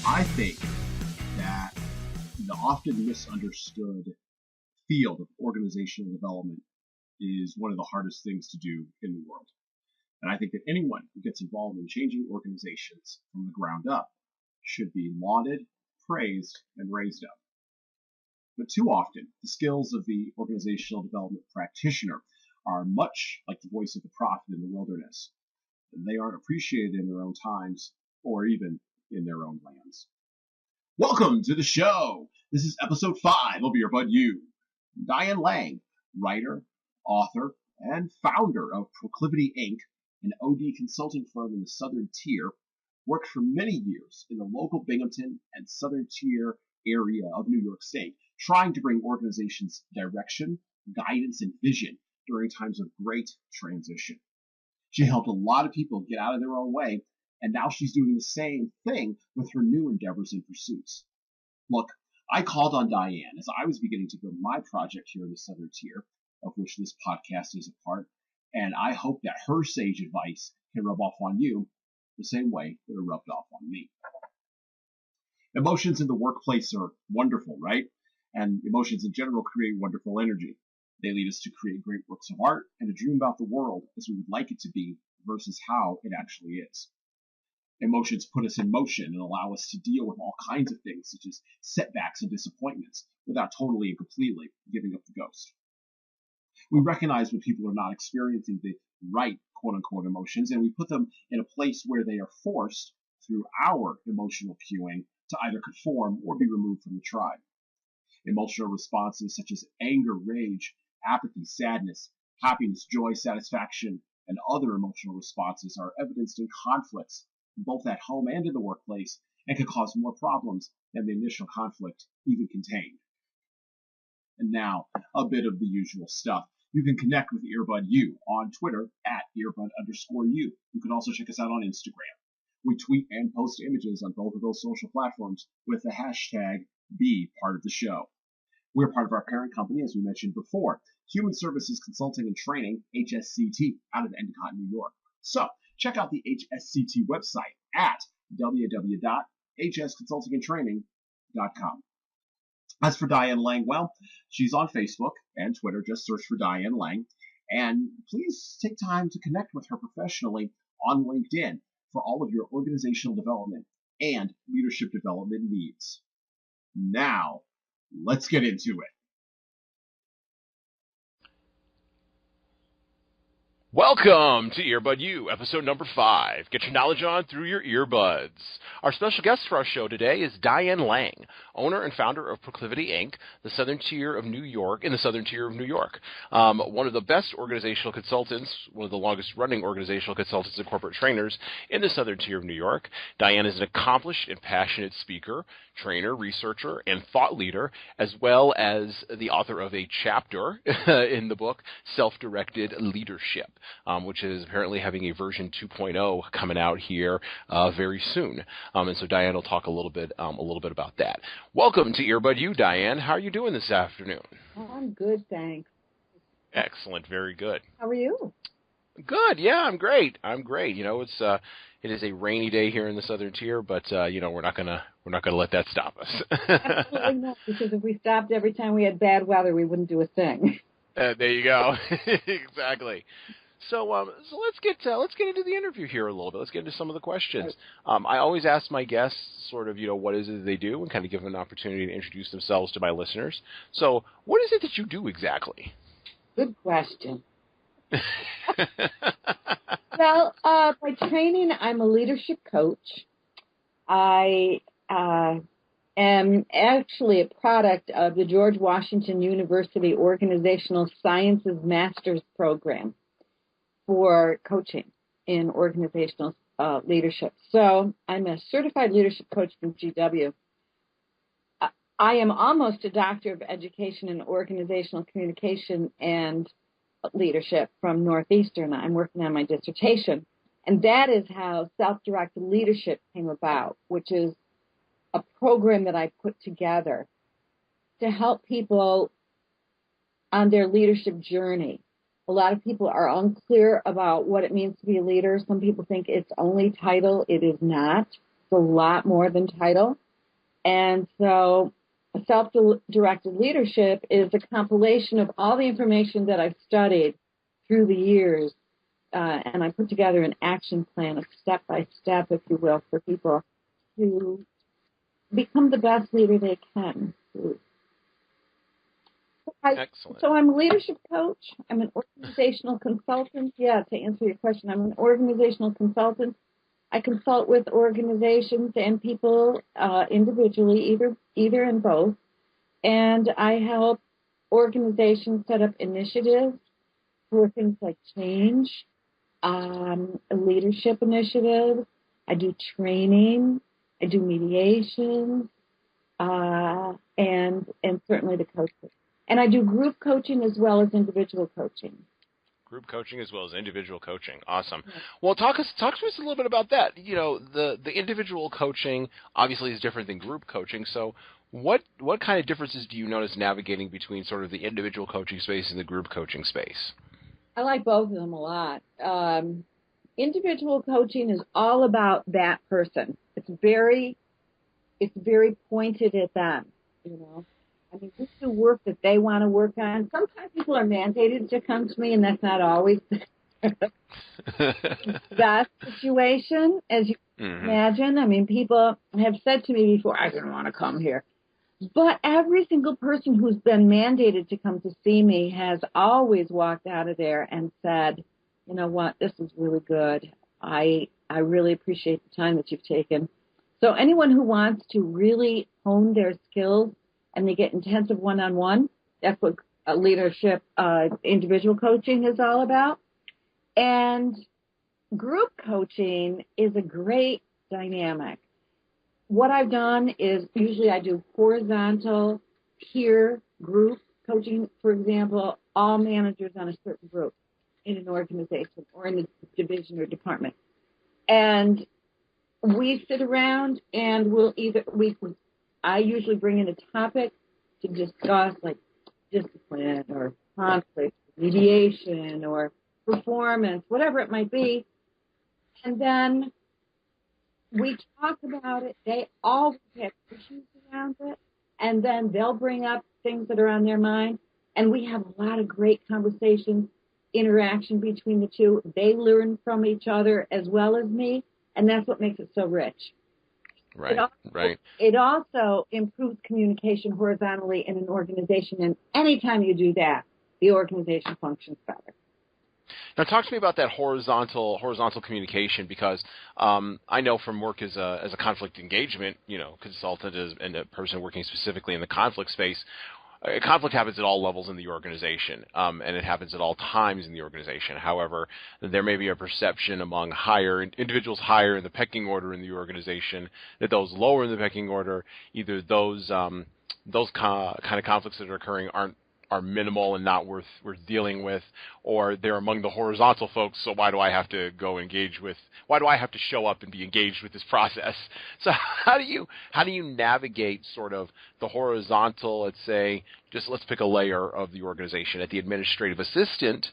I think that the often misunderstood field of organizational development is one of the hardest things to do in the world. And I think that anyone who gets involved in changing organizations from the ground up should be lauded, praised, and raised up. But too often, the skills of the organizational development practitioner are much like the voice of the prophet in the wilderness. They aren't appreciated in their own times or even in their own lands. Welcome to the show. This is episode 5 of Earbud U. Diane Lange, writer, author, and founder of Proclivity Inc., an OD consulting firm in the Southern Tier, worked for many years in the local Binghamton and Southern Tier area of New York State, trying to bring organizations direction, guidance, and vision during times of great transition. She helped a lot of people get out of their own way, and now she's doing the same thing with her new endeavors and pursuits. Look, I called on Diane as I was beginning to build my project here in the Southern Tier, of which this podcast is a part, and I hope that her sage advice can rub off on you the same way that it rubbed off on me. Emotions in the workplace are wonderful, right? And emotions in general create wonderful energy. They lead us to create great works of art and to dream about the world as we would like it to be versus how it actually is. Emotions put us in motion and allow us to deal with all kinds of things, such as setbacks and disappointments, without totally and completely giving up the ghost. We recognize when people are not experiencing the right quote-unquote emotions, and we put them in a place where they are forced, through our emotional cueing, to either conform or be removed from the tribe. Emotional responses such as anger, rage, apathy, sadness, happiness, joy, satisfaction, and other emotional responses are evidenced in conflicts, both at home and in the workplace, and can cause more problems than the initial conflict even contained. And now, a bit of the usual stuff. You can connect with Earbud U on Twitter at earbud_U. You can also check us out on Instagram. We tweet and post images on both of those social platforms with the hashtag #BePartOfTheShow. We're part of our parent company, as we mentioned before, Human Services Consulting and Training, HSCT, out of Endicott, New York. So, check out the HSCT website at www.hsconsultingandtraining.com. As for Diane Lange, well, she's on Facebook and Twitter. Just search for Diane Lange. And please take time to connect with her professionally on LinkedIn for all of your organizational development and leadership development needs. Now, let's get into it. Welcome to Earbud U, episode number 5. Get your knowledge on through your earbuds. Our special guest for our show today is Diane Lange, owner and founder of Proclivity Inc., the Southern Tier of New York, one of the best organizational consultants, one of the longest-running organizational consultants and corporate trainers in the Southern Tier of New York. Diane is an accomplished and passionate speaker, trainer, researcher, and thought leader, as well as the author of a chapter in the book, Self-Directed Leadership, which is apparently having a version 2.0 coming out here very soon. And so Diane will talk a little bit about that. Welcome to Earbud U, Diane. How are you doing this afternoon? Oh, I'm good, thanks. Excellent, very good. How are you? Good, yeah, I'm great. You know, it is a rainy day here in the Southern Tier, but you know, we're not gonna let that stop us. Absolutely not, because if we stopped every time we had bad weather, we wouldn't do a thing. There you go. Exactly. So let's get into the interview here a little bit. Let's get into some of the questions. I always ask my guests sort of, you know, what is it they do, and kind of give them an opportunity to introduce themselves to my listeners. So what is it that you do exactly? Good question. Well, by training, I'm a leadership coach. I am actually a product of the George Washington University Organizational Sciences Master's Program for coaching in organizational leadership. So I'm a certified leadership coach from GW. I am almost a doctor of education in organizational communication and leadership from Northeastern. I'm working on my dissertation. And that is how self-directed leadership came about, which is a program that I put together to help people on their leadership journey. A lot of people are unclear about what it means to be a leader. Some people think it's only title. It is not. a lot more than title. And so self-directed leadership is a compilation of all the information that I've studied through the years. And I put together an action plan, a step-by-step, if you will, for people to become the best leader they can. Excellent. So I'm a leadership coach. I'm an organizational consultant. Yeah, to answer your question, I'm an organizational consultant. I consult with organizations and people individually, either and both. And I help organizations set up initiatives for things like change, leadership initiatives. I do training. I do mediation, and certainly the coaching. And I do group coaching as well as individual coaching. Group coaching as well as individual coaching. Awesome. Well, talk to us a little bit about that. You know, the individual coaching obviously is different than group coaching. So what kind of differences do you notice navigating between sort of the individual coaching space and the group coaching space? I like both of them a lot. Individual coaching is all about that person. It's very pointed at them, you know. I mean, we do work that they want to work on. Sometimes people are mandated to come to me, and that's not always that situation, as you imagine. I mean, people have said to me before, I didn't want to come here. But every single person who's been mandated to come to see me has always walked out of there and said, you know what, this is really good. I really appreciate the time that you've taken. So anyone who wants to really hone their skills and they get intensive one-on-one, that's what leadership, individual coaching is all about. And group coaching is a great dynamic. What I've done is usually I do horizontal peer group coaching, for example, all managers on a certain group in an organization or in a division or department. And we sit around and I usually bring in a topic to discuss, like discipline or conflict, mediation or performance, whatever it might be. And then we talk about it. They always have issues around it. And then they'll bring up things that are on their mind. And we have a lot of great conversation, interaction between the two. They learn from each other as well as me. And that's what makes it so rich. Right, right. It also improves communication horizontally in an organization. And anytime you do that, the organization functions better. Now, talk to me about that horizontal communication, because I know from work as a conflict engagement, consultant and a person working specifically in the conflict space. Conflict happens at all levels in the organization, and it happens at all times in the organization. However, there may be a perception among individuals higher in the pecking order in the organization that those lower in the pecking order, either those kind of conflicts that are occurring are minimal and not worth dealing with, or they're among the horizontal folks, so why do I have to show up and be engaged with this process? So how do you navigate sort of the horizontal, let's pick a layer of the organization at the administrative assistant,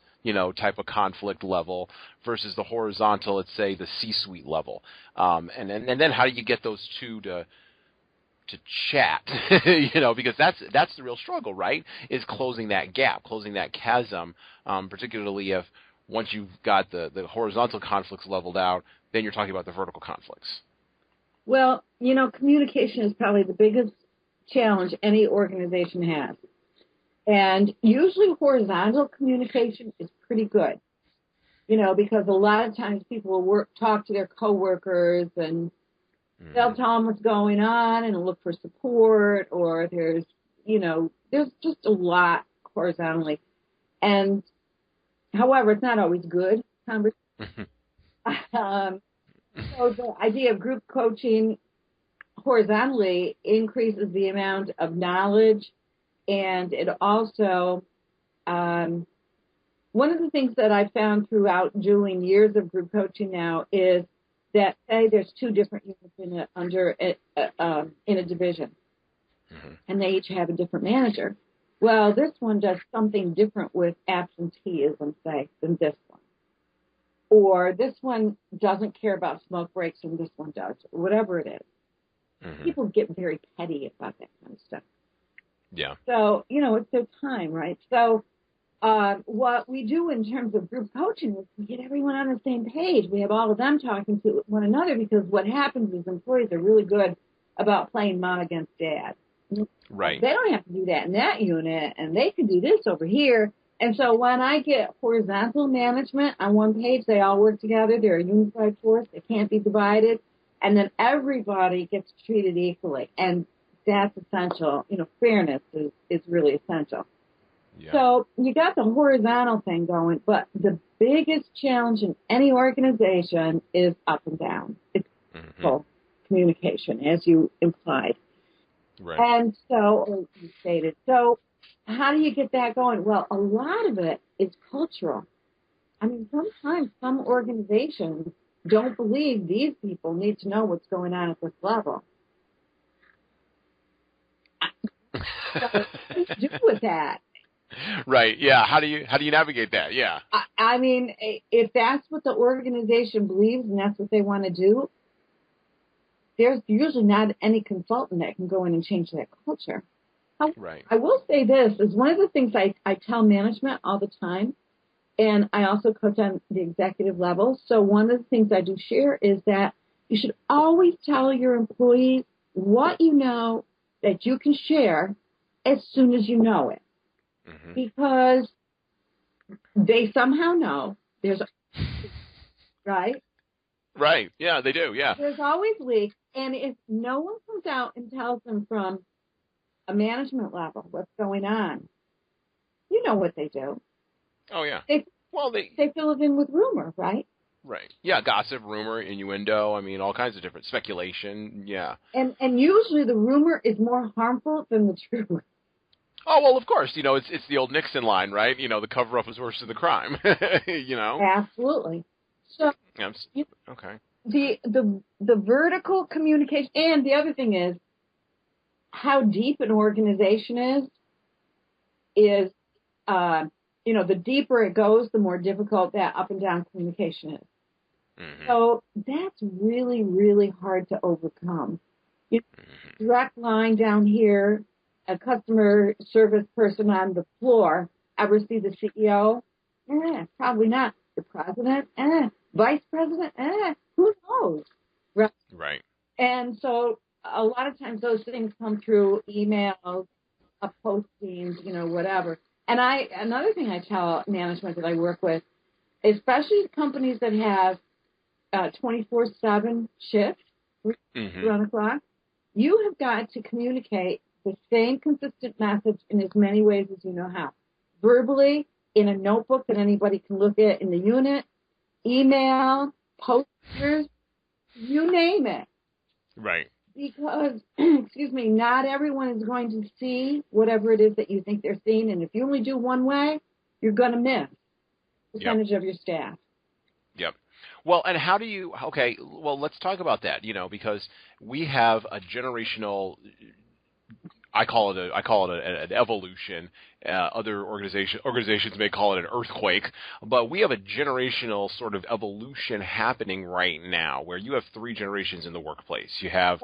type of conflict level versus the horizontal, let's say the C-suite level, and then how do you get those two to chat, because that's the real struggle, right? Is closing that gap, closing that chasm, particularly if once you've got the horizontal conflicts leveled out, then you're talking about the vertical conflicts. Well, communication is probably the biggest challenge any organization has. And usually horizontal communication is pretty good, because a lot of times people will talk to their coworkers and they'll tell them what's going on and look for support, or there's just a lot horizontally. And however, it's not always good conversation. So the idea of group coaching horizontally increases the amount of knowledge, and it also, one of the things that I found throughout doing years of group coaching now is that say there's two different units in a division, and they each have a different manager. Well, this one does something different with absenteeism, say, than this one. or this one doesn't care about smoke breaks and this one does, or whatever it is. Mm-hmm. People get very petty about that kind of stuff. Yeah. So, it's their time, right? So what we do in terms of group coaching is we get everyone on the same page. We have all of them talking to one another, because what happens is employees are really good about playing mom against dad. Right. They don't have to do that in that unit, and they can do this over here. And so when I get horizontal management on one page, they all work together. They're a unified force. They can't be divided. And then everybody gets treated equally. And that's essential. Fairness is really essential. Yeah. So you got the horizontal thing going, but the biggest challenge in any organization is up and down. It's communication, as you implied. Right. And so, or you stated. So how do you get that going? Well, a lot of it is cultural. I mean, sometimes some organizations don't believe these people need to know what's going on at this level. So what do you do with that? Right. Yeah. How do you navigate that? Yeah. I mean, if that's what the organization believes and that's what they want to do, there's usually not any consultant that can go in and change that culture. Right. I will say this is one of the things I tell management all the time, and I also coach on the executive level. So one of the things I do share is that you should always tell your employees what you know that you can share as soon as you know it. Mm-hmm. Because they somehow know there's, right? Right. Yeah, they do. Yeah. There's always leaks. And if no one comes out and tells them from a management level what's going on, you know what they do. Oh, yeah. They fill it in with rumor, right? Right. Yeah, gossip, rumor, innuendo. I mean, all kinds of different speculation. Yeah. And usually the rumor is more harmful than the truth. Oh, well, of course. It's the old Nixon line, right? The cover-up is worse than the crime. Absolutely. So okay. The vertical communication, and the other thing is how deep an organization is the deeper it goes, the more difficult that up and down communication is. Mm-hmm. So that's really, really hard to overcome. Direct line down here, a customer service person on the floor, ever see the CEO? Probably not. The president? Vice president? Who knows? Right. And so a lot of times those things come through emails, postings, whatever. And another thing I tell management that I work with, especially companies that have 24/7 shifts, around the clock, you have got to communicate the same consistent message in as many ways as you know how. Verbally, in a notebook that anybody can look at in the unit, email, posters, you name it. Right. Because, not everyone is going to see whatever it is that you think they're seeing. And if you only do one way, you're going to miss a percentage of your staff. Yep. Well, and how do you, okay, well, let's talk about that, because we have a generational, I call it an evolution. Other organizations may call it an earthquake, but we have a generational sort of evolution happening right now, where you have 3 generations in the workplace. You have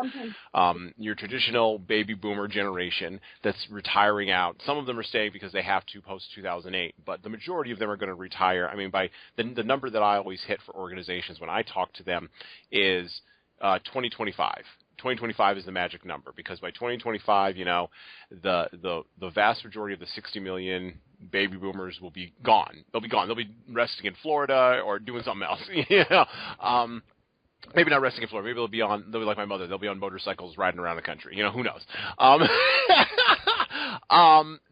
your traditional baby boomer generation that's retiring out. Some of them are staying because they have to post 2008, but the majority of them are going to retire. I mean, by the number that I always hit for organizations when I talk to them is 2025. 2025 is the magic number, because by 2025, the vast majority of the 60 million baby boomers will be gone. They'll be gone. They'll be resting in Florida or doing something else. Maybe not resting in Florida. Maybe they'll be like my mother. They'll be on motorcycles riding around the country. Who knows?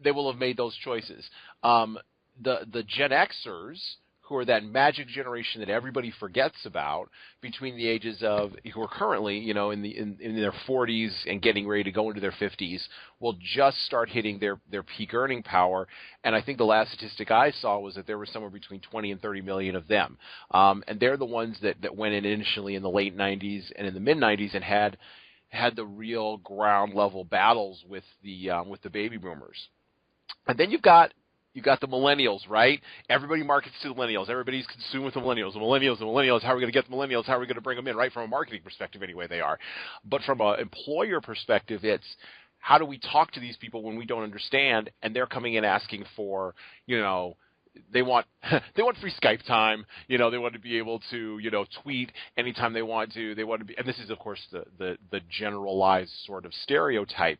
They will have made those choices. The Gen Xers, who are that magic generation that everybody forgets about, between the ages of, who are currently, in their 40s and getting ready to go into their 50s, will just start hitting their peak earning power. And I think the last statistic I saw was that there were somewhere between 20 and 30 million of them. And they're the ones that went in initially in the late 90s and in the mid 90s and had the real ground level battles with the baby boomers. And then you've got You got the millennials, right? Everybody markets to the millennials. Everybody's consumed with the millennials. The millennials. How are we going to get the millennials? How are we going to bring them in, right? From a marketing perspective, anyway, they are. But from an employer perspective, it's how do we talk to these people when we don't understand, and they're coming in asking for, they want free Skype time. They want to be able to tweet anytime they want to. They want to be, and this is of course the generalized sort of stereotype.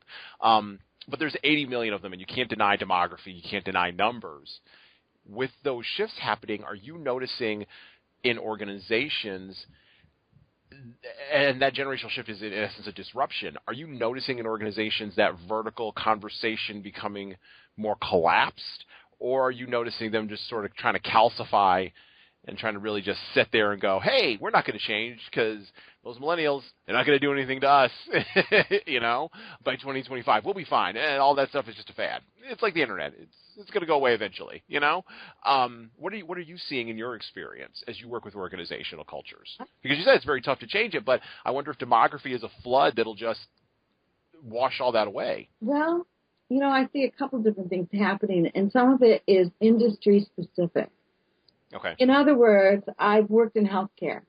But there's 80 million of them, and you can't deny demography. You can't deny numbers. With those shifts happening, are you noticing in organizations, and that generational shift is in essence a disruption, are you noticing in organizations that vertical conversation becoming more collapsed? Or are you noticing them just sort of trying to calcify and trying to really just sit there and go, hey, we're not going to change because those millennials, they're not going to do anything to us, by 2025. We'll be fine. And all that stuff is just a fad. It's like the internet. It's going to go away eventually, What are you seeing in your experience as you work with organizational cultures? Because you said it's very tough to change it, but I wonder if demography is a flood that'll just wash all that away. Well, I see a couple different things happening, and some of it is industry specific. Okay. In other words, I've worked in healthcare.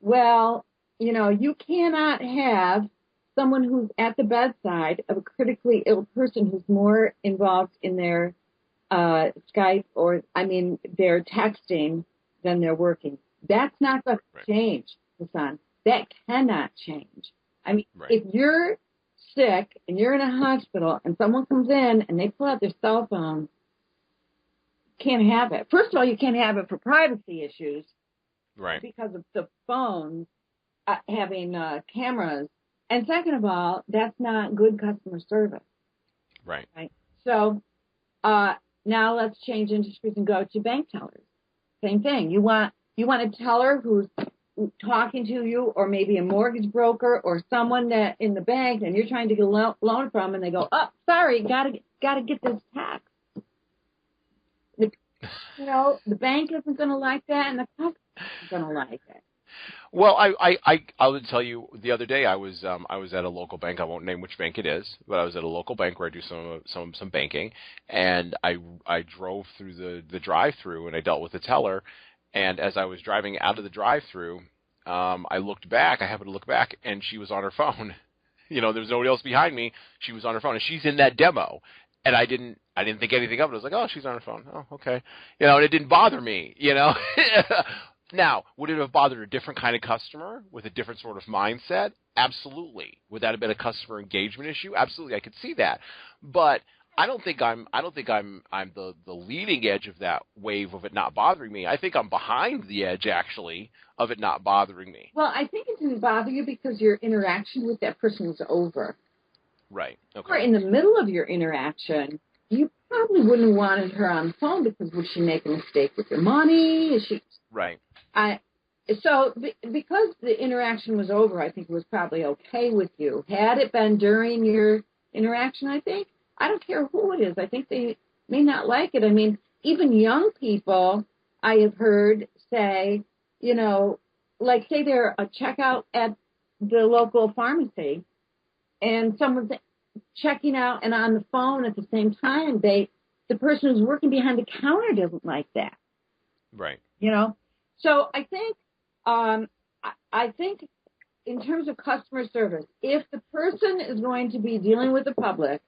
Well, you cannot have someone who's at the bedside of a critically ill person who's more involved in their Skype their texting than they're working. That's not going to change, Jesan. That cannot change. If you're sick and you're in a hospital and someone comes in and they pull out their cell phone, can't have it. First of all, you can't have it for privacy issues, right? Because of the phones having cameras, and second of all, that's not good customer service, right? So now let's change industries and go to bank tellers. Same thing. You want a teller who's talking to you, or maybe a mortgage broker or someone that in the bank, and you're trying to get a loan from, and they go, "Oh, sorry, gotta get this tax." The bank isn't going to like that, and the customer isn't going to like it. Well, I would tell you the other day I was at a local bank. I won't name which bank it is, but I was at a local bank where I do some banking, and I drove through the drive-through and I dealt with the teller, and as I was driving out of the drive-through, I looked back. I happened to look back, and she was on her phone. There was nobody else behind me. She was on her phone, and she's in that demo. And I didn't think anything of it. I was like, oh, she's on her phone. Oh, okay. And it didn't bother me, Now, would it have bothered a different kind of customer with a different sort of mindset? Absolutely. Would that have been a customer engagement issue? Absolutely. I could see that. But I don't think I'm the leading edge of that wave of it not bothering me. I think I'm behind the edge, actually, of it not bothering me. Well, I think it didn't bother you because your interaction with that person was over. Right. Okay. Or in the middle of your interaction, you probably wouldn't have wanted her on the phone because would she make a mistake with your money? Is she right? So because the interaction was over, I think it was probably okay with you. Had it been during your interaction, I don't care who it is. I think they may not like it. Even young people I have heard say, like say they're a checkout at the local pharmacy, and someone's checking out and on the phone at the same time, the person who's working behind the counter doesn't like that. Right. So I think in terms of customer service, if the person is going to be dealing with the public,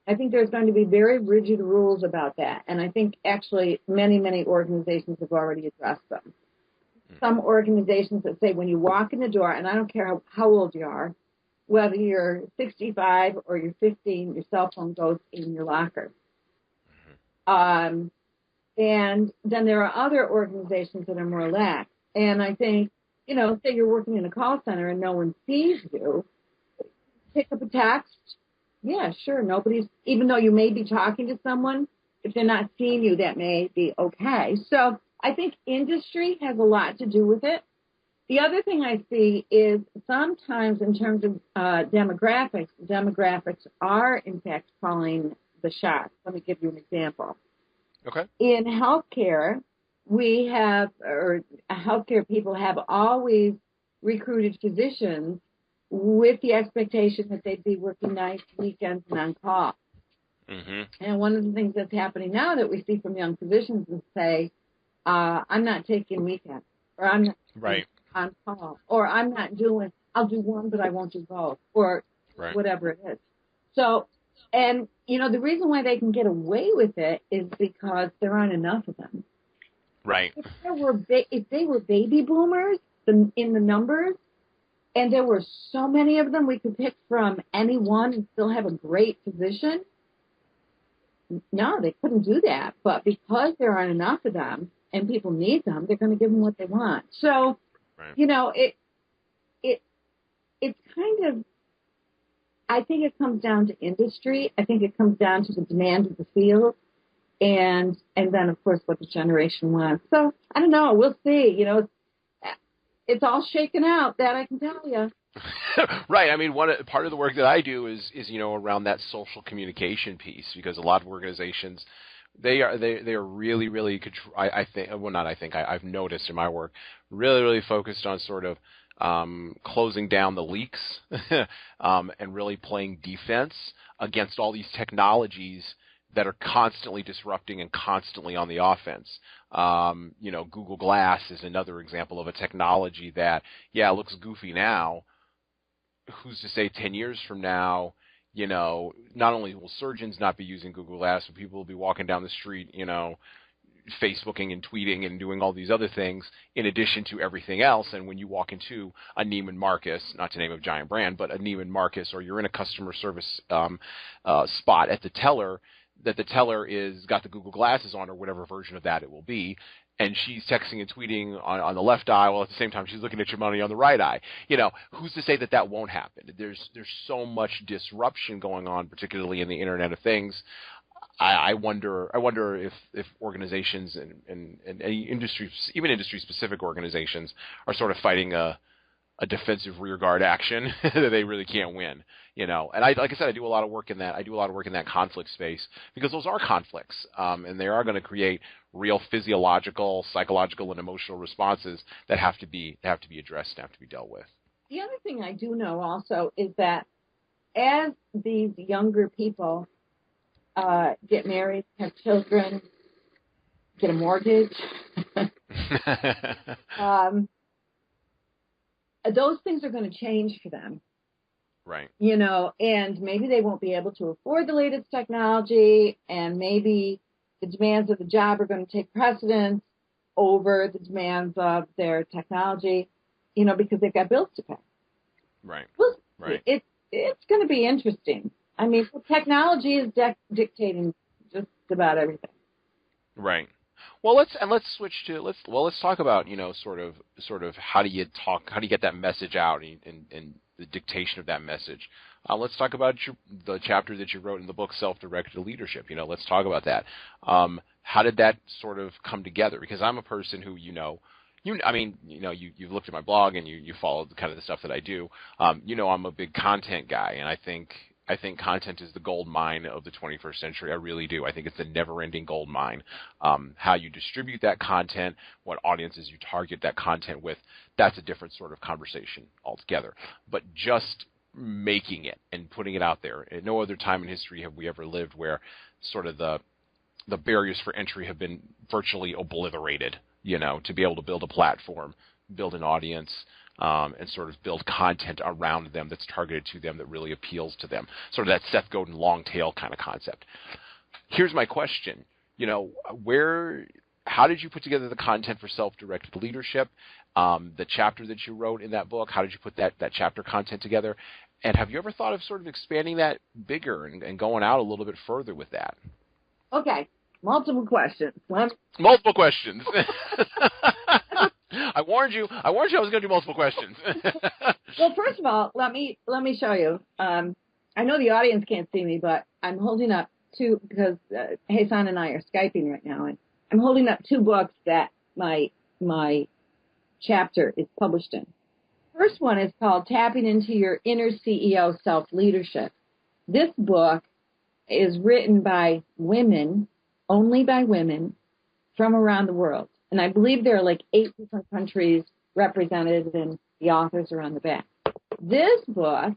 I think there's going to be very rigid rules about that. And I think actually many, many organizations have already addressed them. Some organizations that say when you walk in the door, and I don't care how old you are, whether you're 65 or you're 15, your cell phone goes in your locker. And then there are other organizations that are more lax. And I think, say you're working in a call center and no one sees you, pick up a text. Yeah, sure. Even though you may be talking to someone, if they're not seeing you, that may be okay. So I think industry has a lot to do with it. The other thing I see is sometimes in terms of demographics are, in fact, calling the shots. Let me give you an example. Okay. In healthcare, healthcare people have always recruited physicians with the expectation that they'd be working nights, weekends, and on call. Mm-hmm. And one of the things that's happening now that we see from young physicians is say, I'm not taking weekends, or I'm not Right. on call, or I'll do one, but I won't do both, or Right. whatever it is. So, and, the reason why they can get away with it is because there aren't enough of them. Right. If they were baby boomers in the numbers, and there were so many of them, we could pick from any one and still have a great physician. No, they couldn't do that. But because there aren't enough of them and people need them, they're going to give them what they want. So, Right. it's kind of, I think it comes down to industry. I think it comes down to the demand of the field. And then, of course, what the generation wants. So, I don't know. We'll see. It's all shaken out, that I can tell you. Right. I mean, part of the work that I do is around that social communication piece, because a lot of organizations, they are really, really I think, well, not I think, I've noticed in my work, really focused on sort of closing down the leaks and really playing defense against all these technologies that are constantly disrupting and constantly on the offense. Google Glass is another example of a technology that, looks goofy now. Who's to say 10 years from now, not only will surgeons not be using Google Glass, but people will be walking down the street, Facebooking and tweeting and doing all these other things in addition to everything else. And when you walk into a Neiman Marcus, not to name a giant brand, but a Neiman Marcus, or you're in a customer service spot at the teller, that the teller is got the Google Glasses on, or whatever version of that it will be, and she's texting and tweeting on the left eye, while at the same time she's looking at your money on the right eye. Who's to say that won't happen? There's so much disruption going on, particularly in the Internet of Things. I wonder if organizations and industry, even industry-specific organizations, are sort of fighting a defensive rearguard action that they really can't win, And like I said, I do a lot of work in that. I do a lot of work in that conflict space, because those are conflicts, and they are going to create real physiological, psychological, and emotional responses that have to be addressed and have to be dealt with. The other thing I do know also is that as these younger people get married, have children, get a mortgage, those things are going to change for them. Right. And maybe they won't be able to afford the latest technology, and maybe the demands of the job are going to take precedence over the demands of their technology, because they've got bills to pay. Right. Well, right. It's going to be interesting. I mean, technology is dictating just about everything. Right. Well, let's talk about sort of how do you get that message out and the dictation of that message. Let's talk about the chapter that you wrote in the book, Self-Directed Leadership. Let's talk about that. How did that sort of come together? Because I'm a person who you've looked at my blog and you followed kind of the stuff that I do. I'm a big content guy, and I think content is the gold mine of the 21st century. I really do. I think it's a never-ending gold mine. How you distribute that content, what audiences you target that content with, that's a different sort of conversation altogether. But just making it and putting it out there, at no other time in history have we ever lived where sort of the barriers for entry have been virtually obliterated, to be able to build a platform, build an audience, and sort of build content around them that's targeted to them, that really appeals to them. Sort of that Seth Godin long tail kind of concept. Here's my question. How did you put together the content for Self-Directed Leadership? The chapter that you wrote in that book, how did you put that chapter content together? And have you ever thought of sort of expanding that bigger and going out a little bit further with that? Okay. Multiple questions. Multiple questions. I warned you I was going to do multiple questions. Well, first of all, let me show you. I know the audience can't see me, but I'm holding up two, because Jesan and I are Skyping right now, and I'm holding up two books that my chapter is published in. First one is called Tapping into Your Inner CEO Self-Leadership. This book is written by women, only by women, from around the world. And I believe there are like 8 different countries represented, and the authors are on the back. This book,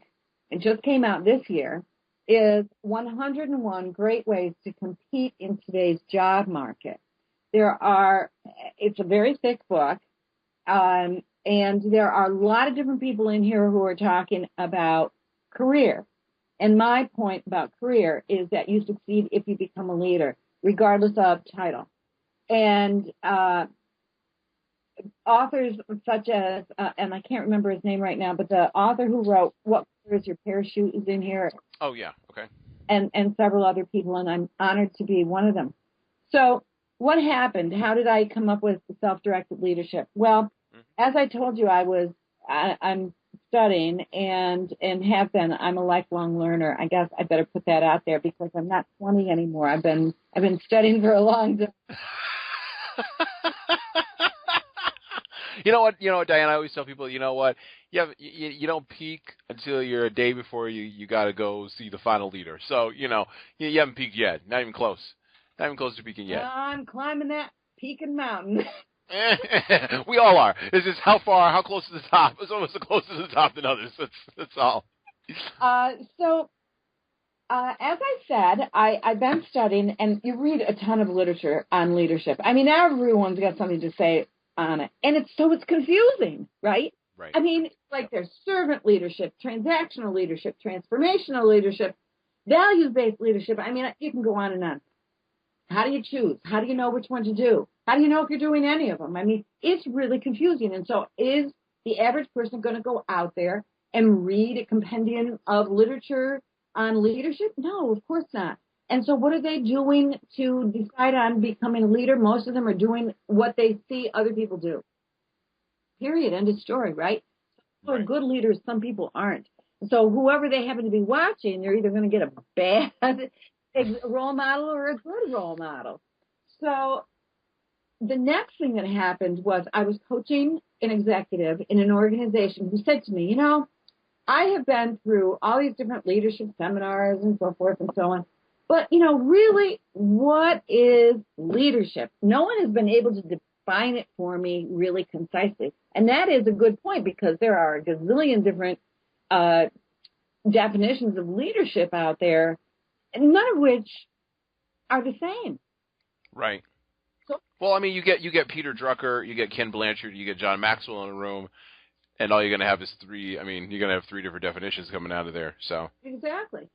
it just came out this year, is 101 great ways to compete in today's job market. It's a very thick book, and there are a lot of different people in here who are talking about career. And my point about career is that you succeed if you become a leader, regardless of title. And authors such as, and I can't remember his name right now, but the author who wrote What Color Is Your Parachute is in here. Oh, yeah. Okay. And several other people, and I'm honored to be one of them. So what happened? How did I come up with self-directed leadership? Well, as I told you, I'm studying and have been. I'm a lifelong learner. I guess I better put that out there because I'm not 20 anymore. I've been studying for a long time. You know what, Diane, I always tell people, you know what, you don't peak until you're a day before you got to go see the final leader. So, you haven't peaked yet. Not even close. Not even close to peaking yet. I'm climbing that peaking mountain. We all are. It's just how close to the top. It's almost as close to the top than others. That's all. So, as I said, I've been studying, and you read a ton of literature on leadership. I mean, everyone's got something to say on it. And it's confusing, right? Right. I mean, like there's servant leadership, transactional leadership, transformational leadership, values-based leadership. I mean, you can go on and on. How do you choose? How do you know which one to do? How do you know if you're doing any of them? I mean, it's really confusing. And so is the average person going to go out there and read a compendium of literature on leadership? No, of course not. And so what are they doing to decide on becoming a leader? Most of them are doing what they see other people do. Period. End of story, right? Some are good leaders, some people aren't. So whoever they happen to be watching, they're either going to get a bad role model or a good role model. So the next thing that happened was I was coaching an executive in an organization who said to me, I have been through all these different leadership seminars and so forth and so on. But, really, what is leadership? No one has been able to define it for me really concisely. And that is a good point because there are a gazillion different definitions of leadership out there, none of which are the same. Right. Well, I mean, you get Peter Drucker, you get Ken Blanchard, you get John Maxwell in a room, and all you're going to have is three different definitions coming out of there. So Exactly.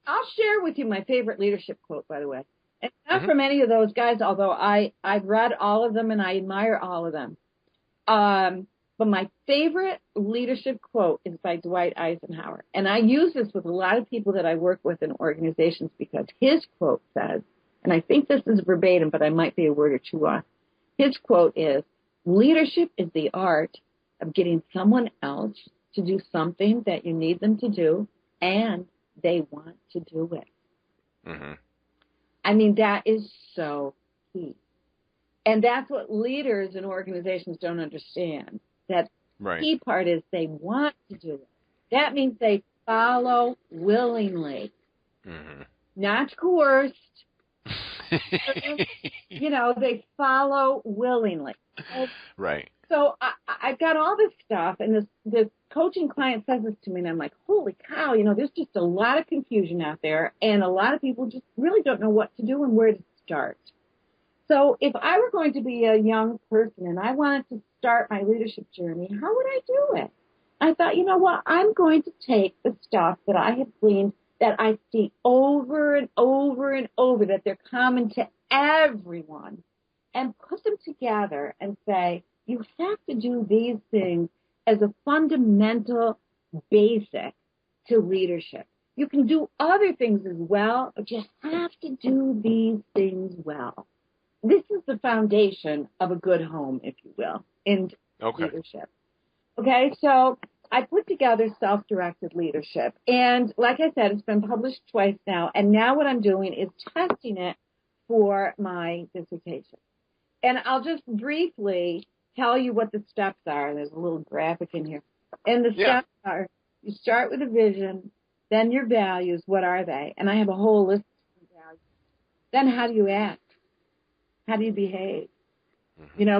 I'll share with you my favorite leadership quote, by the way. And not from any of those guys, although I've read all of them and I admire all of them. But my favorite leadership quote is by Dwight Eisenhower. And I use this with a lot of people that I work with in organizations because his quote says, and I think this is verbatim, but I might be a word or two off. His quote is, leadership is the art of getting someone else to do something that you need them to do, and they want to do it. Mm-hmm. I mean, that is so key. And that's what leaders in organizations don't understand. That key part is they want to do it. That means they follow willingly, not coerced. They follow willingly. Right. So I've got all this stuff, and this coaching client says this to me, and I'm like, holy cow, there's just a lot of confusion out there, and a lot of people just really don't know what to do and where to start. So if I were going to be a young person and I wanted to start my leadership journey, how would I do it? I thought, what? I'm going to take the stuff that I have gleaned that I see over and over and over, that they're common to everyone, and put them together and say, you have to do these things as a fundamental basic to leadership. You can do other things as well, but you have to do these things well. This is the foundation of a good home, if you will, in leadership. Okay, so I put together self-directed leadership. And like I said, it's been published twice now. And now what I'm doing is testing it for my dissertation. And I'll just briefly tell you what the steps are. There's a little graphic in here. And the steps are, you start with a vision, then your values. What are they? And I have a whole list of values. Then how do you act? How do you behave?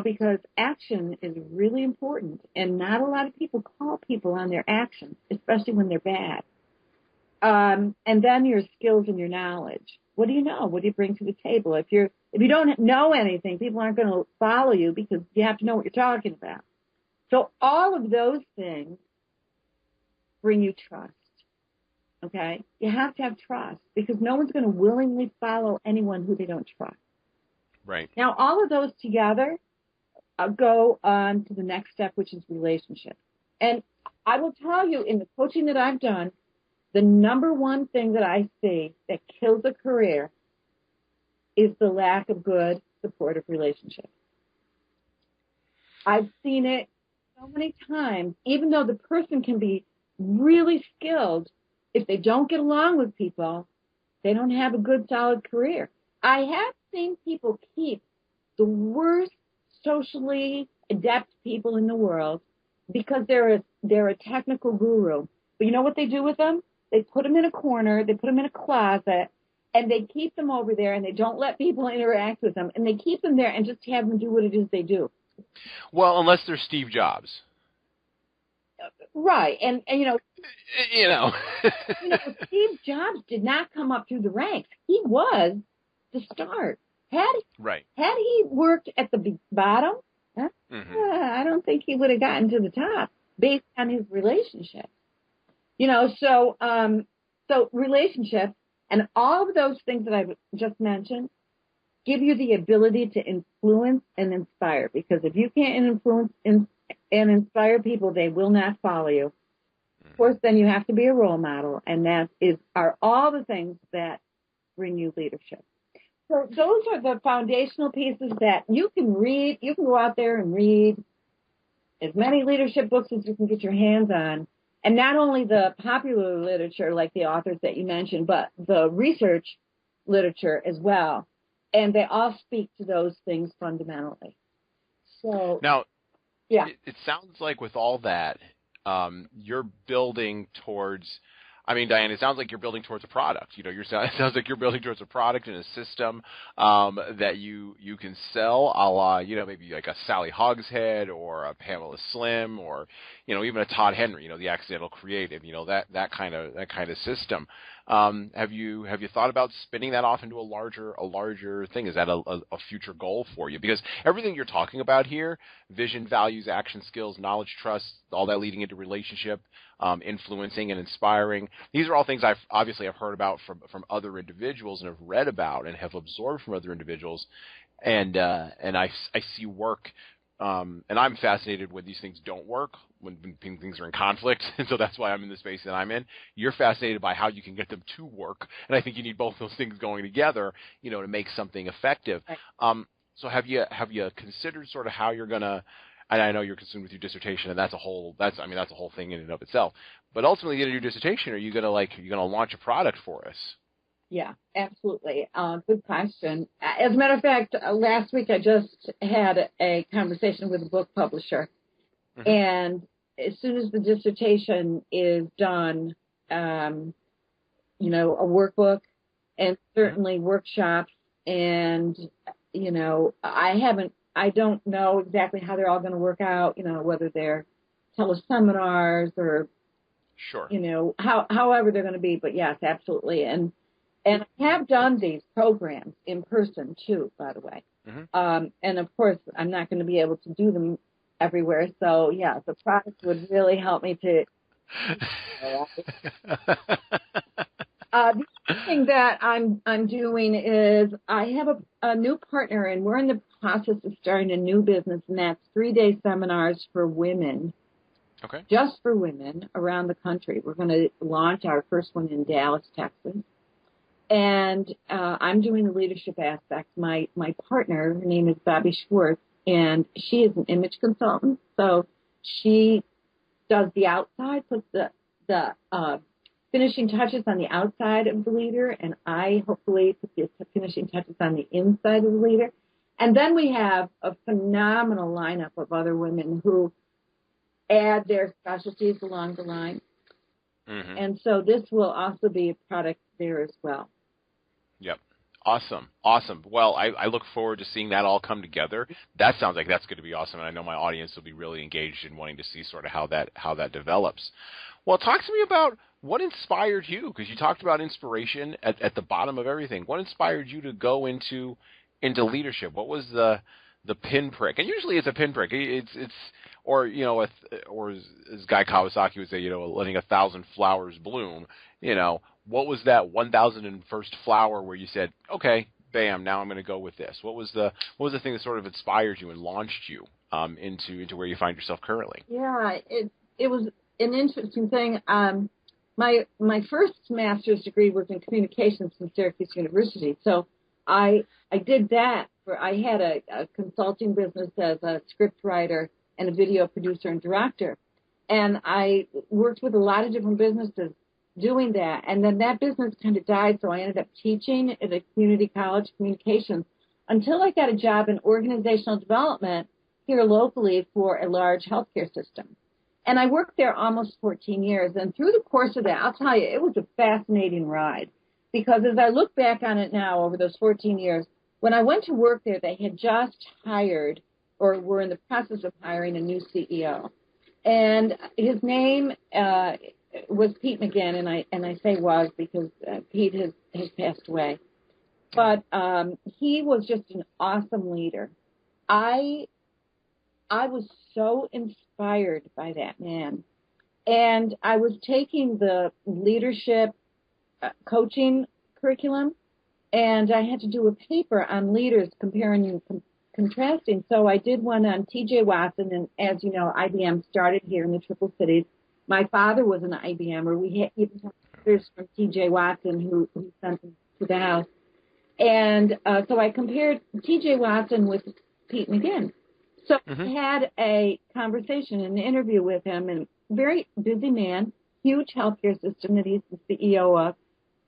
Because action is really important, and not a lot of people call people on their actions, especially when they're bad. And then your skills and your knowledge. What do you know? What do you bring to the table? If you don't know anything, people aren't going to follow you because you have to know what you're talking about. So all of those things bring you trust. Okay? You have to have trust because no one's going to willingly follow anyone who they don't trust. Right. Now, all of those together go on to the next step, which is relationship. And I will tell you, in the coaching that I've done, the number one thing that I see that kills a career is the lack of good, supportive relationships. I've seen it so many times, even though the person can be really skilled, if they don't get along with people, they don't have a good, solid career. I have seen people keep the worst socially adept people in the world because they're a technical guru. But you know what they do with them? They put them in a corner, they put them in a closet, and they keep them over there, and they don't let people interact with them, and they keep them there and just have them do what it is they do. Well, unless they're Steve Jobs. Right, and you know. Steve Jobs did not come up through the ranks. He was the start. Had he worked at the bottom, I don't think he would have gotten to the top based on his relationship. So relationships and all of those things that I've just mentioned give you the ability to influence and inspire. Because if you can't influence and inspire people, they will not follow you. Of course, then you have to be a role model, and that are all the things that bring you leadership. So those are the foundational pieces that you can read. You can go out there and read as many leadership books as you can get your hands on. And not only the popular literature, like the authors that you mentioned, but the research literature as well. And they all speak to those things fundamentally. So now, yeah, it sounds like with all that, you're building towards. I mean, Diane, it sounds like you're building towards a product. It sounds like you're building towards a product and a system that you can sell, a la, maybe like a Sally Hogshead or a Pamela Slim or, even a Todd Henry, the accidental creative, that kind of system. Have you thought about spinning that off into a larger thing? Is that a future goal for you? Because everything you're talking about here, vision, values, action, skills, knowledge, trust, all that leading into relationship, influencing and inspiring. These are all things I've heard about from other individuals and have read about and have absorbed from other individuals. And I see work, and I'm fascinated when these things don't work, when things are in conflict, and so that's why I'm in the space that I'm in. You're fascinated by how you can get them to work, and I think you need both those things going together, to make something effective. Right. So have you considered sort of how you're gonna? And I know you're consumed with your dissertation, and that's a whole thing in and of itself. But ultimately, in your dissertation, are you gonna launch a product for us? Yeah, absolutely. Good question. As a matter of fact, last week I just had a conversation with a book publisher, and as soon as the dissertation is done, a workbook and certainly workshops, and I don't know exactly how they're all going to work out. Whether they're teleseminars or sure, however they're going to be. But yes, absolutely, and I have done these programs in person too, by the way. And of course, I'm not going to be able to do them everywhere. So yeah, the product would really help me to. The thing that I'm doing is I have a new partner, and we're in the process of starting a new business, and that's 3-day seminars for women. Okay. Just for women around the country. We're going to launch our first one in Dallas, Texas. And I'm doing the leadership aspect. My partner, her name is Bobby Schwartz, and she is an image consultant. So she does the outside, puts the finishing touches on the outside of the leader, and I hopefully put the finishing touches on the inside of the leader. And then we have a phenomenal lineup of other women who add their specialties along the line. And so this will also be a product there as well. Yep. Awesome. Well, I look forward to seeing that all come together. That sounds like that's going to be awesome, and I know my audience will be really engaged in wanting to see sort of how that develops. Well, talk to me about what inspired you? Because you talked about inspiration at the bottom of everything. What inspired you to go into leadership? What was the pinprick? And usually it's a pinprick. It's or or as Guy Kawasaki would say, letting 1,000 flowers bloom. What was that 1,001st flower where you said, okay, bam, now I'm going to go with this? What was the thing that sort of inspired you and launched you into where you find yourself currently? Yeah, it was an interesting thing. My first master's degree was in communications from Syracuse University, so I did that. I had a consulting business as a script writer and a video producer and director, and I worked with a lot of different businesses doing that. And then that business kind of died, so I ended up teaching at a community college, communications, until I got a job in organizational development here locally for a large healthcare system. And I worked there almost 14 years. And through the course of that, I'll tell you, it was a fascinating ride. Because as I look back on it now over those 14 years, when I went to work there, they had just hired or were in the process of hiring a new CEO. And his name was Pete McGinn, and I say was because Pete has passed away. But he was just an awesome leader. I was so inspired by that man. And I was taking the leadership coaching curriculum, and I had to do a paper on leaders comparing and contrasting. So I did one on T.J. Watson, and as you know, IBM started here in the Triple Cities. My father was an IBMer. We had even leaders from T.J. Watson who sent them to the house. And so I compared T.J. Watson with Pete McGinn. So I had a conversation, an interview with him, and very busy man, huge healthcare system that he's the CEO of.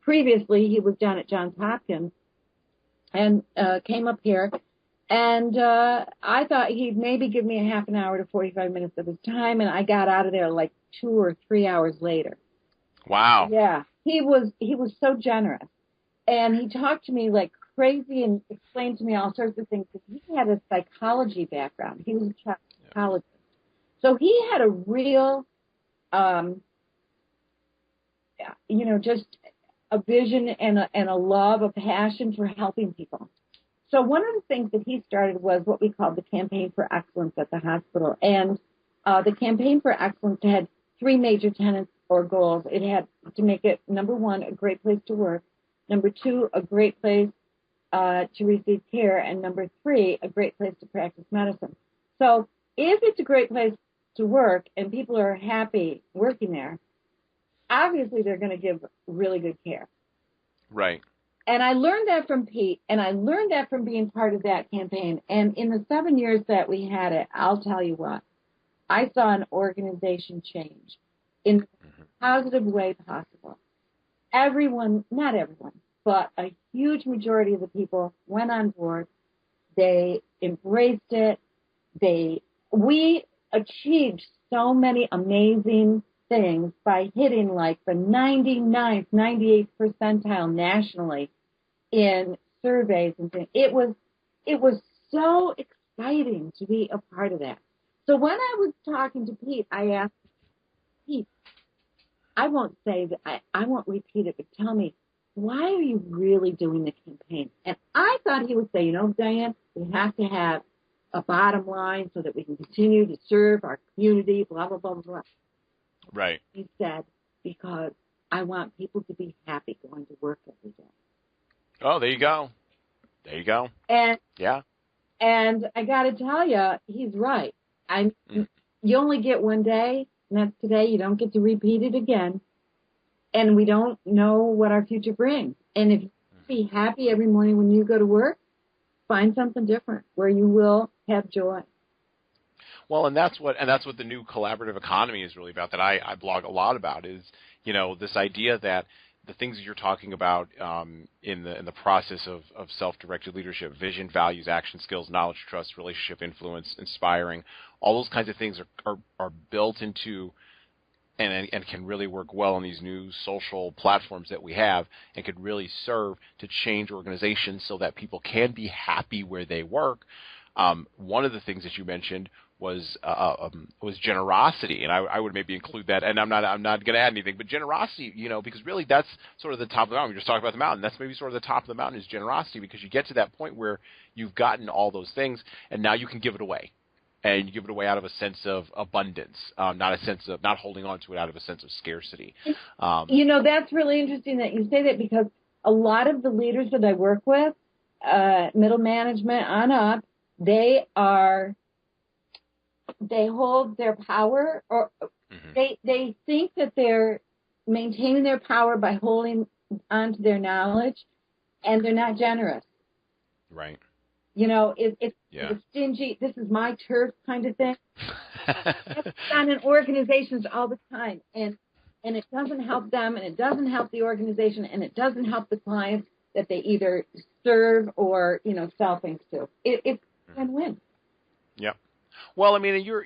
Previously, he was down at Johns Hopkins and came up here. And I thought he'd maybe give me a half an hour to 45 minutes of his time, and I got out of there like 2 or 3 hours later. Wow. Yeah, he was so generous. And he talked to me like crazy and explained to me all sorts of things. He had a psychology background. He was a psychologist. So he had a real, just a vision and a love, a passion for helping people. So one of the things that he started was what we called the Campaign for Excellence at the hospital. And the Campaign for Excellence had 3 major tenets or goals. It had to make it, number 1, a great place to work. Number 2, a great place to receive care. And number 3, a great place to practice medicine. So if it's a great place to work and people are happy working there, obviously they're going to give really good care. Right. And I learned that from Pete, and I learned that from being part of that campaign. And in the 7 years that we had it, I'll tell you what, I saw an organization change in the positive way possible. Everyone, not everyone, but a huge majority of the people went on board. They embraced it. We achieved so many amazing things by hitting like the 99th, 98th percentile nationally in surveys and things. It was so exciting to be a part of that. So when I was talking to Pete, I asked Pete, I won't say that, I won't repeat it, but tell me, why are you really doing the campaign? And I thought he would say, Diane, we have to have a bottom line so that we can continue to serve our community, blah, blah, blah, blah, blah. Right. He said, because I want people to be happy going to work every day. Oh, there you go. There you go. And yeah. And I got to tell you, he's right. You only get one day, and that's today. You don't get to repeat it again. And we don't know what our future brings. And if you be happy every morning when you go to work, find something different where you will have joy. Well, and that's what the new collaborative economy is really about, that I blog a lot about, is, this idea that the things that you're talking about in the process of self-directed leadership, vision, values, action, skills, knowledge, trust, relationship, influence, inspiring, all those kinds of things are built into and can really work well on these new social platforms that we have, and could really serve to change organizations so that people can be happy where they work. One of the things that you mentioned was generosity, and I would maybe include that. And I'm not going to add anything, but generosity, because really that's sort of the top of the mountain. We just talked about the mountain. That's maybe sort of the top of the mountain is generosity, because you get to that point where you've gotten all those things, and now you can give it away. And you give it away out of a sense of abundance, not a sense of not holding on to it out of a sense of scarcity. That's really interesting that you say that, because a lot of the leaders that I work with, middle management on up, they hold their power, or they think that they're maintaining their power by holding onto their knowledge, and they're not generous. Right. It's a stingy, this is my turf kind of thing. That's done in organizations all the time. And it doesn't help them, and it doesn't help the organization, and it doesn't help the clients that they either serve or, sell things to. It's win-win. Yeah. Well, I mean, you're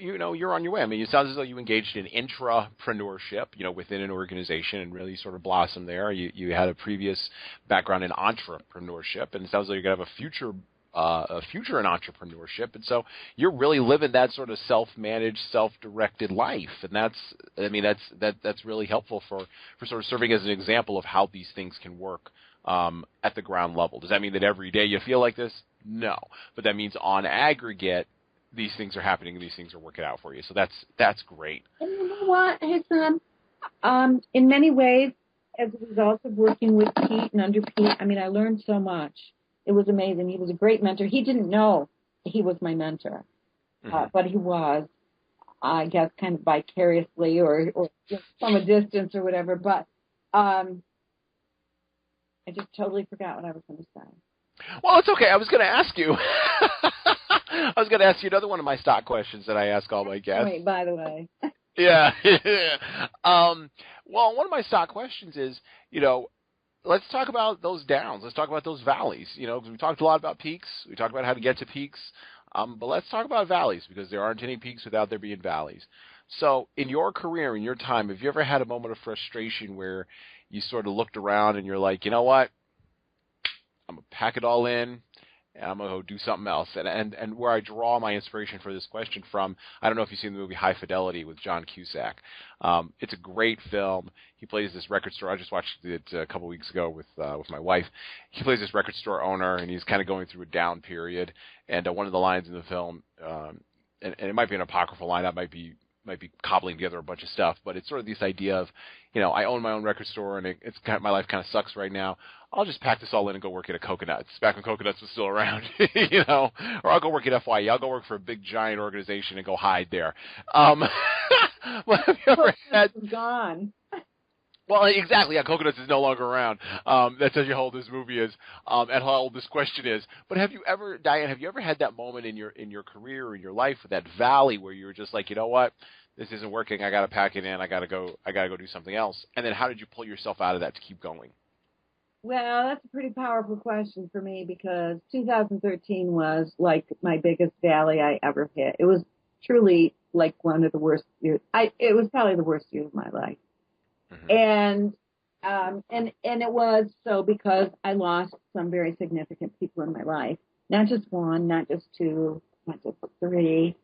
on your way. I mean, it sounds as though you engaged in intrapreneurship, within an organization, and really sort of blossomed there. You had a previous background in entrepreneurship, and it sounds like you're going to have a future in entrepreneurship, and so you're really living that sort of self-managed, self-directed life, and that's really helpful for sort of serving as an example of how these things can work at the ground level. Does that mean that every day you feel like this? No, but that means on aggregate, these things are happening and these things are working out for you. So that's great. And you know what, Jesan? In many ways, as a result of working with Pete and under Pete, I learned so much. It was amazing. He was a great mentor. He didn't know he was my mentor, but he was, I guess, kind of vicariously or from a distance or whatever. But I just totally forgot what I was going to say. Well, it's okay. I was going to ask you. I was going to ask you another one of my stock questions that I ask all my guests. Wait, by the way. Yeah. Well, one of my stock questions is, let's talk about those downs. Let's talk about those valleys. Because we talked a lot about peaks. We talked about how to get to peaks. But let's talk about valleys, because there aren't any peaks without there being valleys. So in your career, in your time, have you ever had a moment of frustration where you sort of looked around and you're like, you know what? I'm going to pack it all in, and I'm going to go do something else. And where I draw my inspiration for this question from, I don't know if you've seen the movie High Fidelity with John Cusack. It's a great film. He plays this record store. I just watched it a couple weeks ago with my wife. He plays this record store owner, and he's kind of going through a down period. And one of the lines in the film, and it might be an apocryphal line, I might be cobbling together a bunch of stuff, but it's sort of this idea of, I own my own record store, and it's kind of, my life kind of sucks right now. I'll just pack this all in and go work at a Coconuts, back when Coconuts was still around, or I'll go work at FYE. I'll go work for a big giant organization and go hide there. Well, have you ever had? Gone. Well, exactly. Yeah, Coconuts is no longer around. That tells you how old this movie is, and how old this question is. But Diane, have you ever had that moment in your career or in your life, that valley where you were just like, you know what, this isn't working. I got to pack it in. I got to go do something else. And then how did you pull yourself out of that to keep going? Well, that's a pretty powerful question for me, because 2013 was like my biggest valley I ever hit. It was truly like one of the worst years. It was probably the worst year of my life. And it was so because I lost some very significant people in my life. Not just one, not just two, not just three,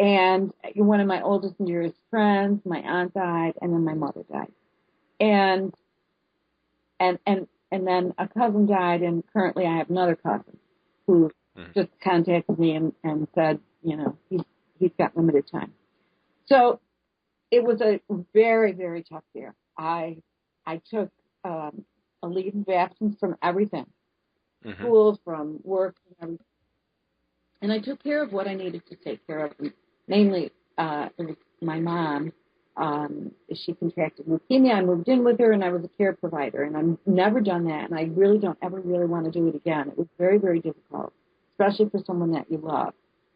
and one of my oldest and dearest friends, my aunt died, and then my mother died. And then a cousin died, and currently I have another cousin who just contacted me and said, he's got limited time. So it was a very, very tough year. I took a leave of absence from everything, school, from work, and everything. And I took care of what I needed to take care of. Namely, it was my mom. She contracted leukemia. I moved in with her, and I was a care provider. And I've never done that, and I really don't ever really want to do it again. It was very, very difficult, especially for someone that you love,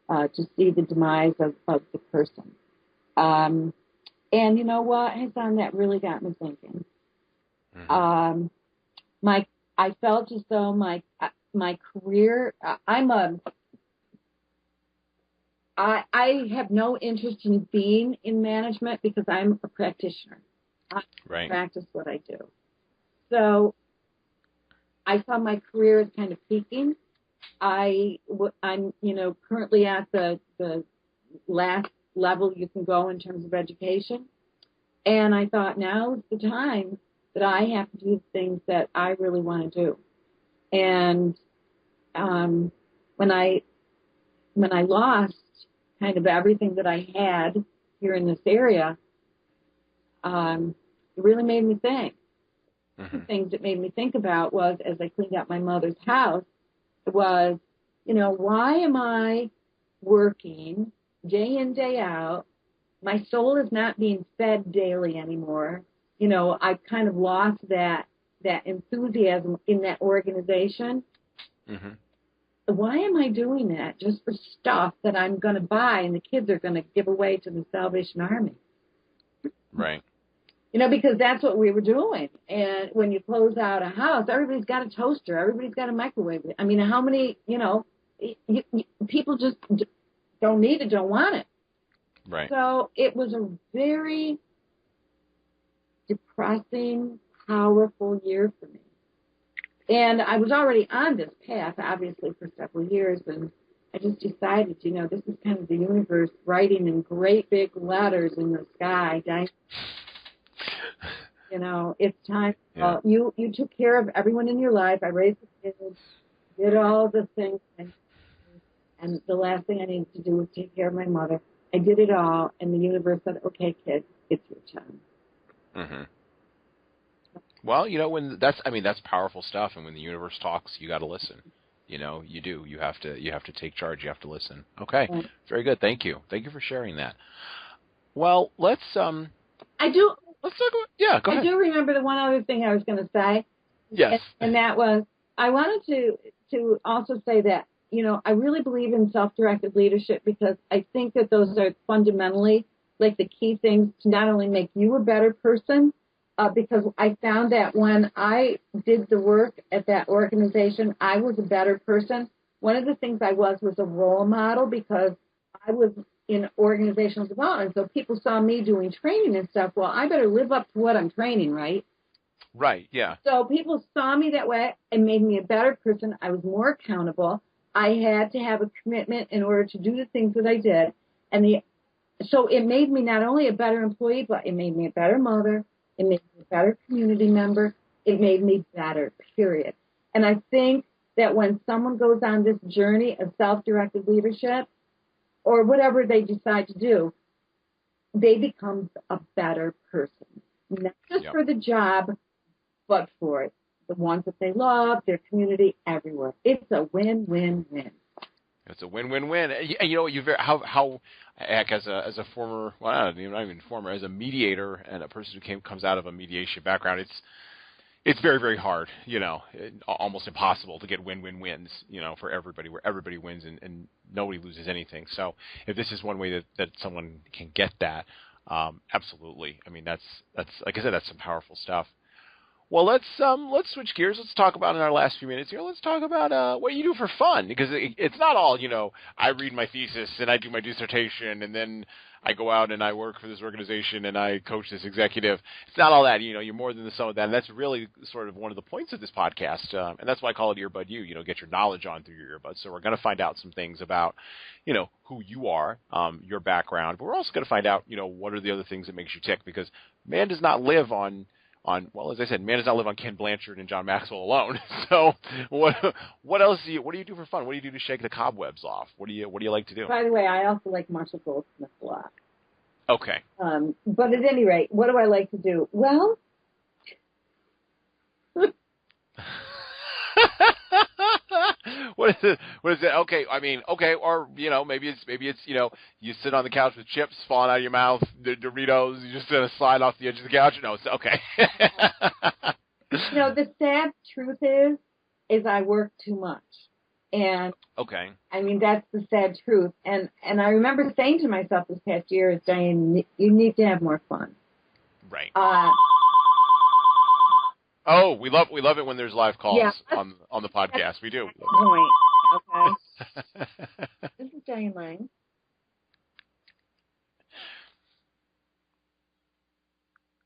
to see the demise of the person. And you know what, Jesan, that really got me thinking. I felt as though my career, I have no interest in being in management because I'm a practitioner. I practice what I do. So I saw my career as kind of peaking, I'm, currently at the last level you can go in terms of education. And I thought now's the time that I have to do things that I really want to do. And when I lost kind of everything that I had here in this area, it really made me think. Mm-hmm. The things it made me think about was, as I cleaned out my mother's house, was, why am I working day in, day out? My soul is not being fed daily anymore. I've kind of lost that enthusiasm in that organization. Mm-hmm. Why am I doing that? Just for stuff that I'm going to buy and the kids are going to give away to the Salvation Army. Right. Because that's what we were doing. And when you close out a house, everybody's got a toaster. Everybody's got a microwave. I mean, how many, people just don't need it, don't want it. Right. So it was a very depressing, powerful year for me. And I was already on this path, obviously, for several years. And I just decided, this is kind of the universe writing in great big letters in the sky. It's time. Yeah. You took care of everyone in your life. I raised the kids, did all the things. And the last thing I needed to do was take care of my mother. I did it all. And the universe said, okay, kid, it's your time. Mm-hmm. Well, that's powerful stuff. And when the universe talks, you got to listen. You do. You have to take charge. You have to listen. Okay. Right. Very good. Thank you. Thank you for sharing that. Well, let's talk about, yeah, go ahead. I do remember the one other thing I was going to say. Yes. And that was, I wanted to also say that, I really believe in self-directed leadership because I think that those are fundamentally like the key things to not only make you a better person, because I found that when I did the work at that organization, I was a better person. One of the things I was a role model because I was in organizational development. So people saw me doing training and stuff. Well, I better live up to what I'm training, right? Right, yeah. So people saw me that way and made me a better person. I was more accountable. I had to have a commitment in order to do the things that I did. So it made me not only a better employee, but it made me a better mother. It made me a better community member. It made me better, period. And I think that when someone goes on this journey of self-directed leadership, or whatever they decide to do, they become a better person. Not just for the job, but for the ones that they love, their community, everywhere. It's a win-win-win. It's a win-win-win. And how heck, as a former, well, not even former, as a mediator and a person who comes out of a mediation background, it's very, very hard, almost impossible to get win-win-wins, for everybody, where everybody wins and nobody loses anything. So if this is one way that someone can get that, absolutely. I mean, that's like I said, that's some powerful stuff. Well, let's switch gears. Let's talk about in our last few minutes here. Let's talk about what you do for fun, because it's not all, I read my thesis and I do my dissertation and then I go out and I work for this organization and I coach this executive. It's not all that. You're more than the sum of that. And that's really sort of one of the points of this podcast. And that's why I call it Earbud You. Get your knowledge on through your earbuds. So we're going to find out some things about, who you are, your background. But we're also going to find out, what are the other things that makes you tick, because man does not live on, well, as I said, man does not live on Ken Blanchard and John Maxwell alone. So what else do you do for fun? What do you do to shake the cobwebs off? What do you like to do? By the way, I also like Marshall Goldsmith a lot. Okay. But at any rate, what do I like to do? Well, What is it? Okay, I mean, okay, or maybe it's you sit on the couch with chips falling out of your mouth, the Doritos, you just slide off the edge of the couch. No, it's okay. The sad truth is I work too much, and okay. I mean that's the sad truth. And I remember saying to myself this past year, Diane, you need to have more fun. Right. Oh, we love it when there's live calls on the podcast. We do. Point. Okay. This is Diane Lange.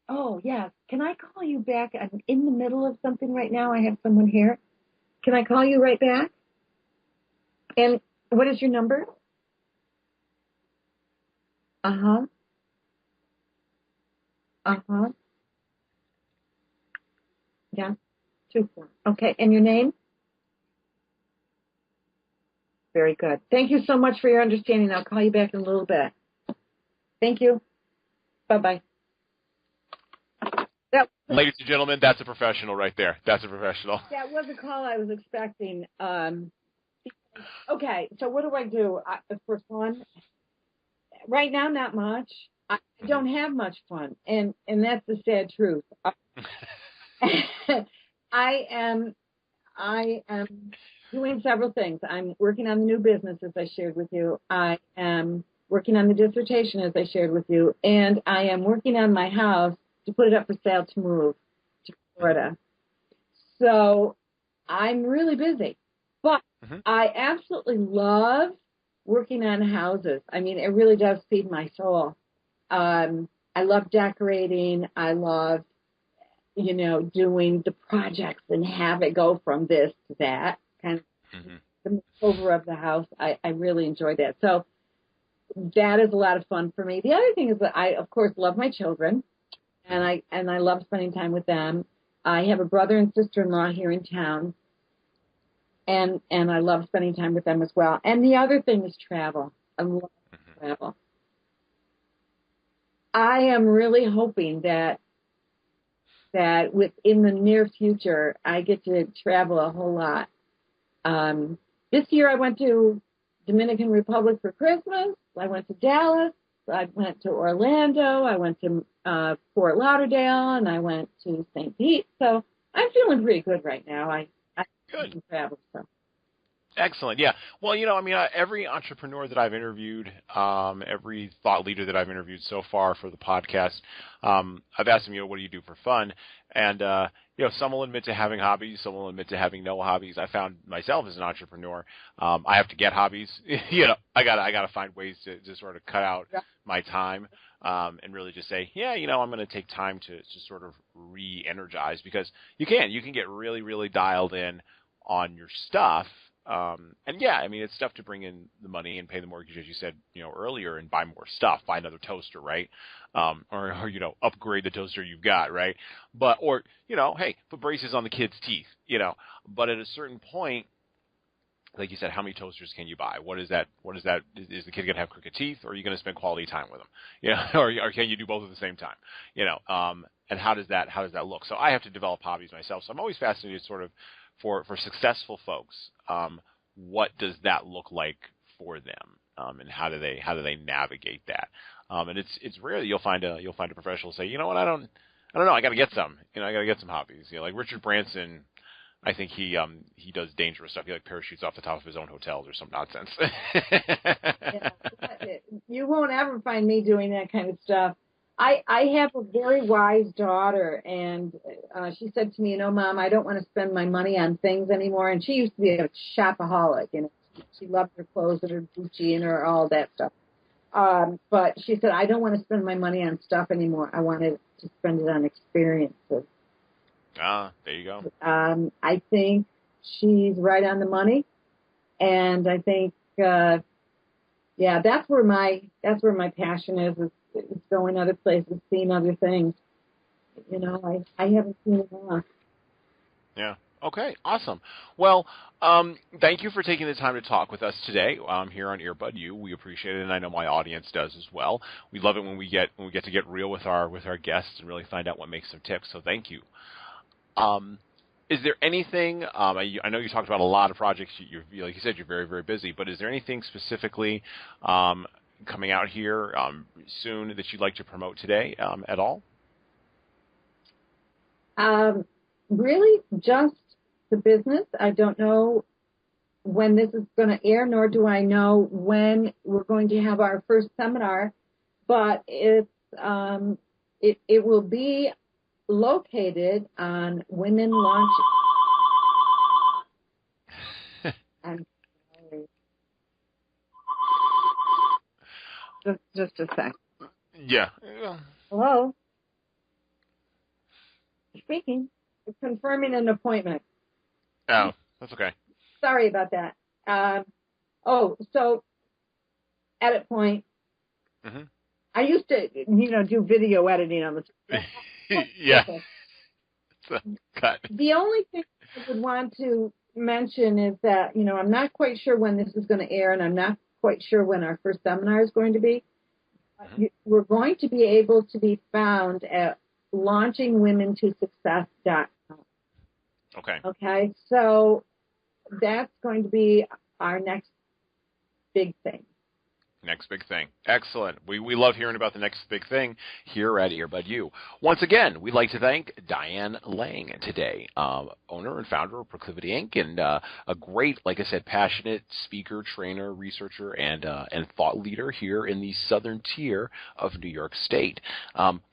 Oh, yes. Can I call you back? I'm in the middle of something right now. I have someone here. Can I call you right back? And what is your number? Uh-huh. Uh-huh. Yeah. 24. Okay. And your name? Very good. Thank you so much for your understanding. I'll call you back in a little bit. Thank you. Bye-bye. Ladies and gentlemen, that's a professional right there. That's a professional. That was a call I was expecting. Okay, so what do I do for fun? Right now, not much. I don't have much fun, and that's the sad truth. I am doing several things. I'm working on the new business, as I shared with you. I am working on the dissertation, as I shared with you, and I am working on my house to put it up for sale to move to Florida. So I'm really busy, but I absolutely love working on houses. I mean, it really does feed my soul. I love decorating. I love, doing the projects and have it go from this to that, kind of the makeover of the house. I really enjoy that. So that is a lot of fun for me. The other thing is that I, of course, love my children, and I love spending time with them. I have a brother and sister-in-law here in town, and I love spending time with them as well. And the other thing is travel. I love travel. I am really hoping that within the near future, I get to travel a whole lot. This year I went to Dominican Republic for Christmas. I went to Dallas. I went to Orlando. I went to Fort Lauderdale, and I went to St. Pete. So I'm feeling pretty good right now. I can travel. So. Excellent. Yeah. Well, every entrepreneur that I've interviewed, every thought leader that I've interviewed so far for the podcast, I've asked them, what do you do for fun? And, some will admit to having hobbies. Some will admit to having no hobbies. I found myself as an entrepreneur, I have to get hobbies. I gotta find ways to sort of cut out my time, and really just say, I'm going to take time to sort of re-energize, because you can get really, really dialed in on your stuff. It's stuff to bring in the money and pay the mortgage, as you said, earlier, and buy more stuff, buy another toaster, right? Or upgrade the toaster you've got, right? Hey, put braces on the kids' teeth, but at a certain point, like you said, how many toasters can you buy? What is that? Is the kid going to have crooked teeth, or are you going to spend quality time with them? Or can you do both at the same time? And how does that look? So I have to develop hobbies myself. So I'm always fascinated sort of for successful folks, what does that look like for them, and how do they navigate that? And it's rare that you'll find a professional say, I don't know, I got to get some, I got to get some hobbies. Like Richard Branson, I think he does dangerous stuff. He parachutes off the top of his own hotels or some nonsense. You won't ever find me doing that kind of stuff. I have a very wise daughter, and she said to me, Mom, I don't want to spend my money on things anymore. And she used to be a shopaholic, she loved her clothes and her Gucci and her all that stuff. But she said, I don't want to spend my money on stuff anymore. I wanted to spend it on experiences. Ah, there you go. I think she's right on the money, and I think, that's where my passion is going other places, seeing other things. I haven't seen it enough. Yeah. Okay. Awesome. Well, thank you for taking the time to talk with us today here on Earbud U. We appreciate it, and I know my audience does as well. We love it when we get to get real with our guests and really find out what makes them tick. So thank you. Is there anything? I know you talked about a lot of projects. Like you said, you're very, very busy. But is there anything specifically coming out here soon that you'd like to promote today at all? Really, just the business. I don't know when this is going to air, nor do I know when we're going to have our first seminar. But it will be located on Women Launch. I'm sorry. Just a sec. Yeah. Hello. Speaking. Confirming an appointment. Oh, that's okay. Sorry about that. Oh, so edit point. Mm-hmm. I used to, do video editing on the. Yeah. Okay. So, cut. The only thing I would want to mention is that, I'm not quite sure when this is going to air, and I'm not quite sure when our first seminar is going to be. Mm-hmm. We're going to be able to be found at launchingwomentosuccess.com. Okay. Okay, so that's going to be our next big thing. Next big thing. Excellent. We love hearing about the next big thing here at Earbud U. Once again, we'd like to thank Diane Lange today, owner and founder of Proclivity Inc., and a great, like I said, passionate speaker, trainer, researcher, and thought leader here in the southern tier of New York State.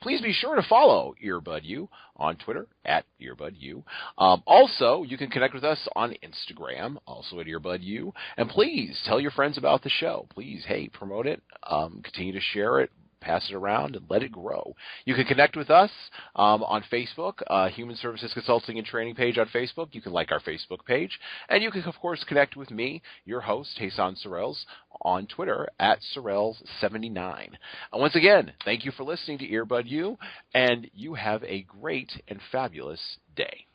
Please be sure to follow Earbud U on Twitter at Earbud U. Also, you can connect with us on Instagram, also at Earbud U. And please tell your friends about the show. Please, hey, promote it, continue to share it, pass it around, and let it grow. You can connect with us on Facebook, Human Services Consulting and Training page on Facebook. You can like our Facebook page. And you can, of course, connect with me, your host, Jesan Sorrells, on Twitter at Sorrells79. Once again, thank you for listening to Earbud U, and you have a great and fabulous day.